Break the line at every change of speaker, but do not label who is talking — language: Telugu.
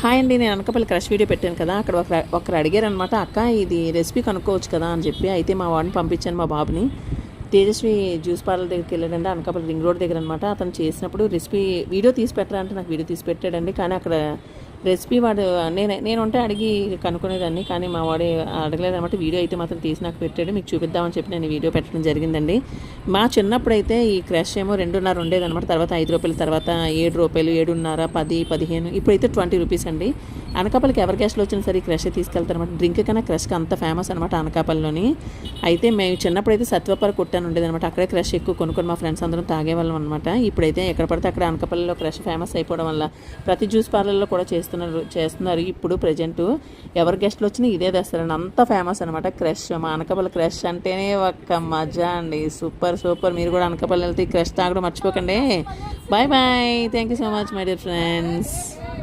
హాయ్ అండి, నేను అనకాపల్లి క్రష్ వీడియో పెట్టాను కదా. అక్కడ ఒకరు అడిగారు అనమాట, అక్క ఇది రెసిపీ కనుక్కోవచ్చు కదా అని చెప్పి. అయితే మా వాడిని పంపించాను, మా బాబుని. తేజస్వి జ్యూస్ పార్లర్ దగ్గరికి వెళ్ళాడండి, అనకాపల్లి రింగ్ రోడ్ దగ్గర అనమాట. అతను చేసినప్పుడు రెసిపీ వీడియో తీసి పెట్టరా అంటే నాకు వీడియో తీసి పెట్టాడండి. కానీ అక్కడ రెసిపీ వాడు నేను ఉంటే అడిగి కనుక్కునేదాన్ని, కానీ మా వాడు అడగలేదన్నమాట. వీడియో అయితే మాత్రం తీసి నాకు పెట్టాడు, మీకు చూపిద్దామని చెప్పి నేను వీడియో పెట్టడం జరిగిందండి. మా చిన్నప్పుడు అయితే ఈ క్రష్ ఏమో 2.5 ఉండేదన్నమాట. తర్వాత 5 రూపాయలు, తర్వాత 7 రూపాయలు, 7.5, 10, 15, ఇప్పుడైతే 20 రూపీస్ అండి. అనకాపల్లికి ఎవరి గెస్ట్లు వచ్చినా సరే ఈ క్రష్ తీసుకెళ్తారనమాట. డ్రింక్ కన్నా క్రష్కి అంత ఫేమస్ అనమాట అనకాపల్లిలోని. అయితే మేము చిన్నప్పుడు అయితే సత్వపర కొట్టాను ఉండేదన్నమాట. అక్కడే క్రష్ ఎక్కువ కొనుక్కొని మా ఫ్రెండ్స్ అందరం తాగేవాళ్ళం అనమాట. ఇప్పుడైతే ఎక్కడ పడితే అక్కడ అనకాపల్లిలో క్రష్ ఫేమస్ అయిపోవడం వల్ల ప్రతి జ్యూస్ పార్లర్లో కూడా చేస్తున్నారు. ఇప్పుడు ప్రజెంట్ ఎవరి గెస్ట్లు వచ్చినా ఇదే తెస్తారండి, అంత ఫేమస్ అనమాట క్రష్. మా అనకాపల్లి క్రష్ అంటేనే ఒక్క మజా అండి, సూపర్ సూపర్. మీరు కూడా అనకాపల్లి వెళ్తే క్రష్ తాగడం మర్చిపోకండి. Bye bye, thank you so much my dear friends.